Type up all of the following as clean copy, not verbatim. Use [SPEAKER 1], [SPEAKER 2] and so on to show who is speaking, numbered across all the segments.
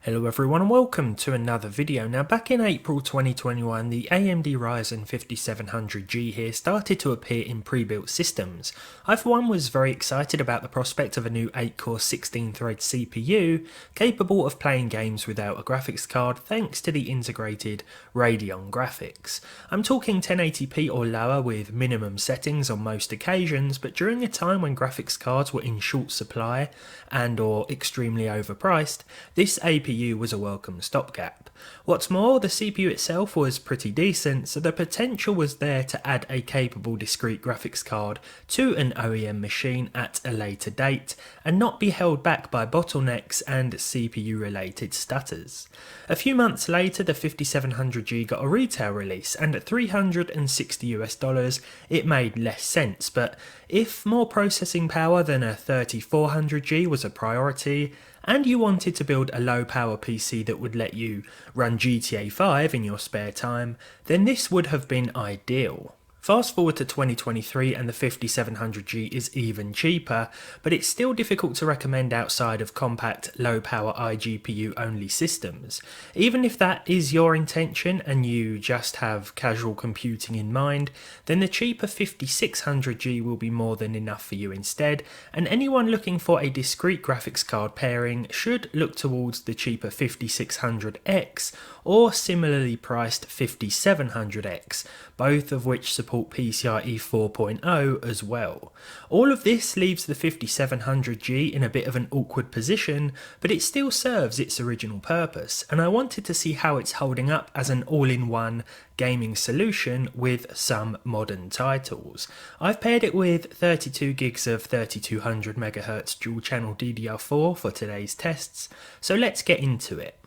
[SPEAKER 1] Hello everyone and welcome to another video. Now back in April 2021 the AMD Ryzen 5700G here started to appear in pre-built systems. I for one was very excited about the prospect of a new 8-core 16-thread CPU capable of playing games without a graphics card thanks to the integrated Radeon graphics. I'm talking 1080p or lower with minimum settings on most occasions, but during a time when graphics cards were in short supply and or extremely overpriced, this APU was a welcome stopgap. What's more, the CPU itself was pretty decent, so the potential was there to add a capable discrete graphics card to an OEM machine at a later date and not be held back by bottlenecks and CPU related stutters. A few months later the 5700G got a retail release, and at $360 it made less sense, but if more processing power than a 3400G was a priority, and you wanted to build a low power PC that would let you run GTA 5 in your spare time, then this would have been ideal. Fast forward to 2023 and the 5700G is even cheaper, but it's still difficult to recommend outside of compact, low power iGPU only systems. Even if that is your intention and you just have casual computing in mind, then the cheaper 5600G will be more than enough for you instead, and anyone looking for a discrete graphics card pairing should look towards the cheaper 5600X or similarly priced 5700X, both of which support PCIe 4.0 as well. All of this leaves the 5700G in a bit of an awkward position, but it still serves its original purpose, and I wanted to see how it's holding up as an all-in-one gaming solution with some modern titles. I've paired it with 32 gigs of 3200MHz dual channel DDR4 for today's tests, so let's get into it.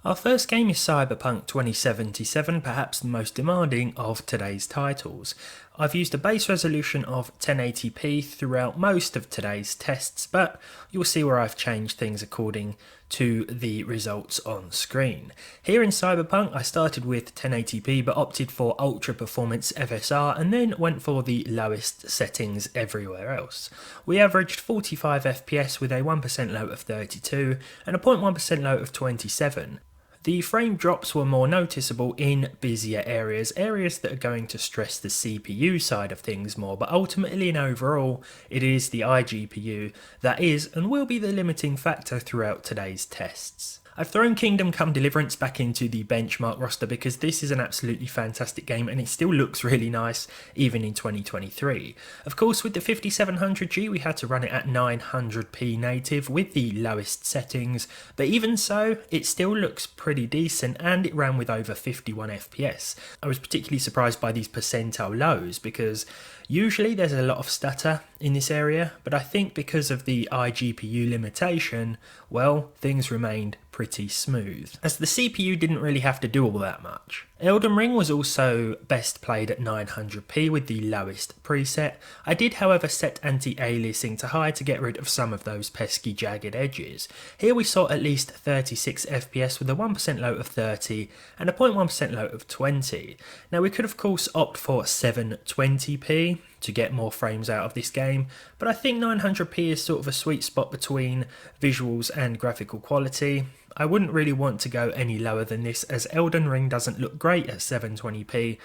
[SPEAKER 1] Our first game is Cyberpunk 2077, perhaps the most demanding of today's titles. I've used a base resolution of 1080p throughout most of today's tests, but you'll see where I've changed things according to the results on screen. Here in Cyberpunk I started with 1080p but opted for ultra performance FSR and then went for the lowest settings everywhere else. We averaged 45 FPS with a 1% low of 32 and a 0.1% low of 27. The frame drops were more noticeable in busier areas that are going to stress the CPU side of things more, but ultimately and overall it is the iGPU that is and will be the limiting factor throughout today's tests. I've thrown Kingdom Come Deliverance back into the benchmark roster because this is an absolutely fantastic game and it still looks really nice even in 2023. Of course, with the 5700G we had to run it at 900p native with the lowest settings, but even so it still looks pretty decent and it ran with over 51 FPS. I was particularly surprised by these percentile lows because usually there's a lot of stutter in this area, but I think because of the iGPU limitation, well, things remained pretty smooth, as the CPU didn't really have to do all that much. Elden Ring was also best played at 900p with the lowest preset. I did however set anti-aliasing to high to get rid of some of those pesky jagged edges. Here we saw at least 36 FPS with a 1% low of 30 and a 0.1% low of 20. Now we could of course opt for 720p to get more frames out of this game, but I think 900p is sort of a sweet spot between visuals and graphical quality. I wouldn't really want to go any lower than this as Elden Ring doesn't look great at 720p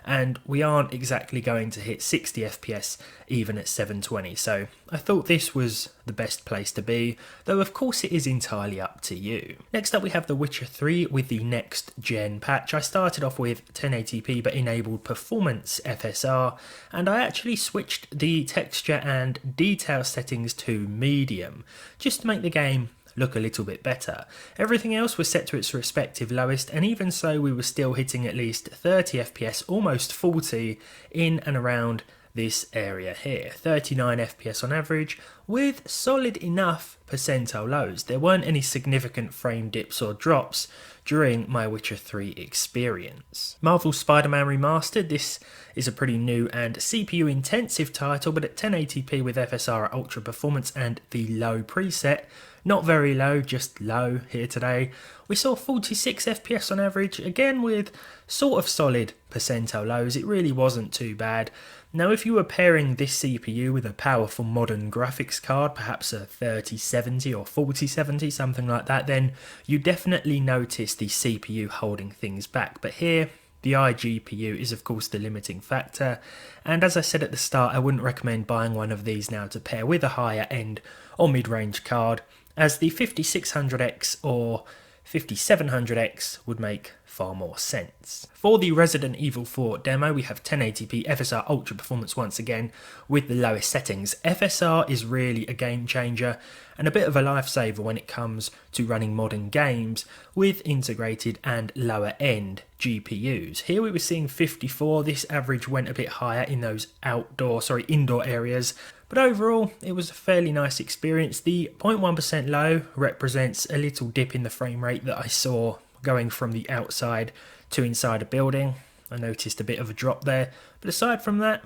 [SPEAKER 1] and we aren't exactly going to hit 60 FPS even at 720, so I thought this was the best place to be, though of course it is entirely up to you. Next up we have The Witcher 3 with the next gen patch. I started off with 1080p but enabled performance FSR, and I actually switched the texture and detail settings to medium just to make the game look a little bit better. Everything else was set to its respective lowest, and even so we were still hitting at least 30 FPS, almost 40 in and around this area here. 39 FPS on average with solid enough percentile lows. There weren't any significant frame dips or drops during my Witcher 3 experience. Marvel's Spider-Man Remastered, this is a pretty new and CPU intensive title, but at 1080p with FSR at ultra performance and the low preset, Not very low, just low here today. We saw 46 FPS on average, again with sort of solid percentile lows. It really wasn't too bad. Now if you were pairing this CPU with a powerful modern graphics card, perhaps a 3070 or 4070, something like that, then you definitely notice the CPU holding things back. But here, the iGPU is of course the limiting factor, and as I said at the start, I wouldn't recommend buying one of these now to pair with a higher end or mid-range card, as the 5600X or 5700X would make far more sense. For the Resident Evil 4 demo, we have 1080p FSR Ultra Performance once again with the lowest settings. FSR is really a game changer and a bit of a lifesaver when it comes to running modern games with integrated and lower end GPUs. Here we were seeing 54, this average went a bit higher in those indoor areas, but overall it was a fairly nice experience. The 0.1% low represents a little dip in the frame rate that I saw going from the outside to inside a building. I noticed a bit of a drop there, but aside from that,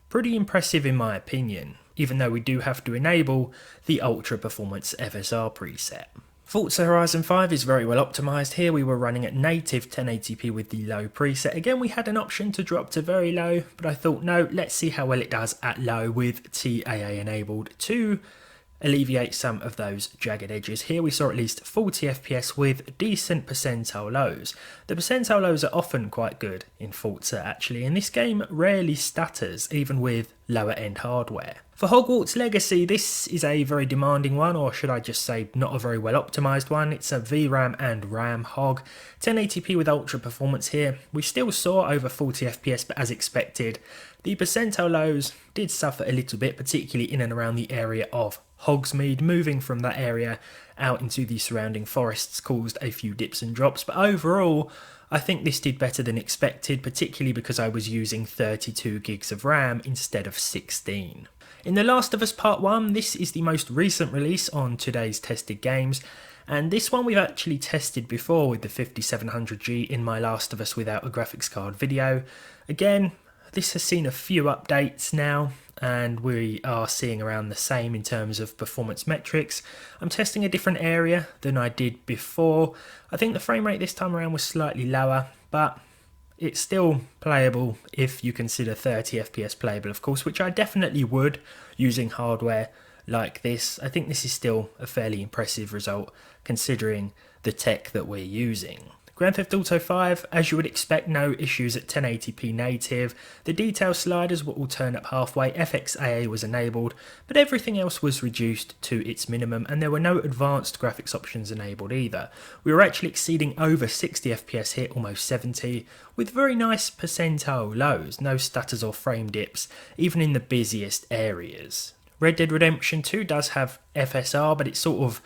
[SPEAKER 1] pretty impressive in my opinion, even though we do have to enable the Ultra Performance FSR preset. Forza Horizon 5 is very well optimised. Here we were running at native 1080p with the low preset. Again, we had an option to drop to very low, but I thought no, let's see how well it does at low with TAA enabled to alleviate some of those jagged edges. Here we saw at least 40 FPS with decent percentile lows. The percentile lows are often quite good in Forza actually, and this game rarely stutters even with lower end hardware. For Hogwarts Legacy, this is a very demanding one, or should I just say not a very well optimised one. It's a VRAM and RAM hog. 1080p with ultra performance here. We still saw over 40 FPS, but as expected, the percentile lows did suffer a little bit, particularly in and around the area of Hogsmeade. Moving from that area out into the surrounding forests caused a few dips and drops, but overall I think this did better than expected, particularly because I was using 32 gigs of RAM instead of 16. In The Last of Us Part 1, this is the most recent release on today's tested games, and this one we've actually tested before with the 5700G in my Last of Us Without a Graphics Card video. Again, this has seen a few updates now, and we are seeing around the same in terms of performance metrics. I'm testing a different area than I did before. I think the frame rate this time around was slightly lower, but it's still playable if you consider 30 FPS playable, of course, which I definitely would using hardware like this. I think this is still a fairly impressive result considering the tech that we're using. Grand Theft Auto 5, as you would expect, no issues at 1080p native. The detail sliders will all turn up halfway, FXAA was enabled, but everything else was reduced to its minimum, and there were no advanced graphics options enabled either. We were actually exceeding over 60 FPS here, almost 70, with very nice percentile lows, no stutters or frame dips, even in the busiest areas. Red Dead Redemption 2 does have FSR, but it sort of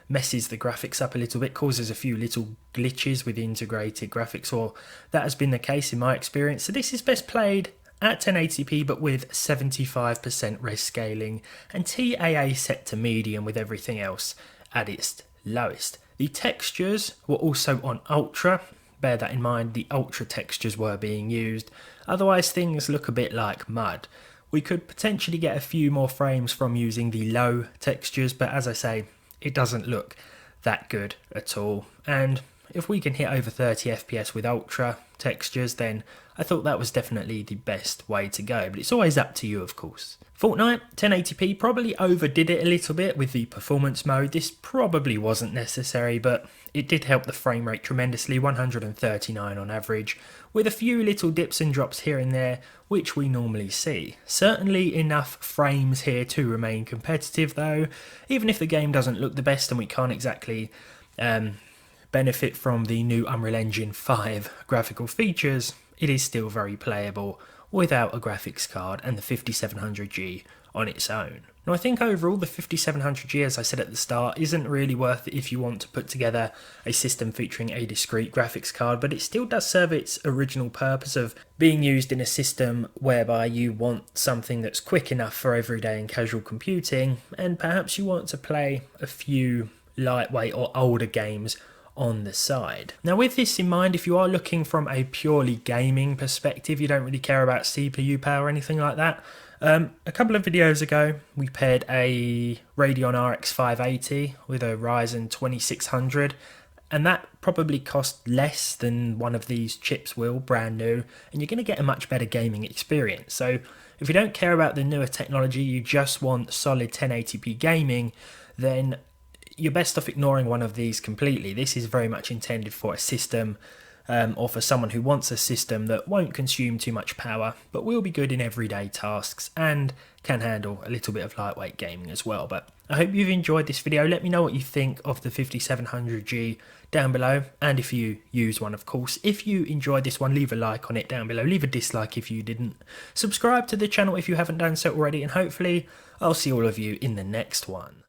[SPEAKER 1] messes the graphics up a little bit, causes a few little glitches with integrated graphics, or that has been the case in my experience. So this is best played at 1080p but with 75% res scaling and TAA set to medium with everything else at its lowest. The textures were also on ultra. Bear that in mind, the ultra textures were being used, otherwise things look a bit like mud. We could potentially get a few more frames from using the low textures, but as I say, it doesn't look that good at all. And if we can hit over 30 FPS with ultra textures, then I thought that was definitely the best way to go, but it's always up to you, of course. Fortnite 1080p probably overdid it a little bit with the performance mode. This probably wasn't necessary, but it did help the frame rate tremendously, 139 on average, with a few little dips and drops here and there, which we normally see. Certainly enough frames here to remain competitive though, even if the game doesn't look the best and we can't exactly benefit from the new Unreal Engine 5 graphical features, it is still very playable without a graphics card and the 5700G on its own. Now I think overall the 5700G, as I said at the start, isn't really worth it if you want to put together a system featuring a discrete graphics card, but it still does serve its original purpose of being used in a system whereby you want something that's quick enough for everyday and casual computing, and perhaps you want to play a few lightweight or older games on the side. Now with this in mind, if you are looking from a purely gaming perspective, you don't really care about CPU power or anything like that, A couple of videos ago, we paired a Radeon RX 580 with a Ryzen 2600, and that probably cost less than one of these chips will, brand new, and you're going to get a much better gaming experience. So if you don't care about the newer technology, you just want solid 1080p gaming, then you're best off ignoring one of these completely. This is very much intended for a system, or for someone who wants a system that won't consume too much power, but will be good in everyday tasks and can handle a little bit of lightweight gaming as well. But I hope you've enjoyed this video. Let me know what you think of the 5700G down below, and if you use one, of course. If you enjoyed this one, leave a like on it down below, leave a dislike if you didn't, subscribe to the channel if you haven't done so already, and hopefully I'll see all of you in the next one.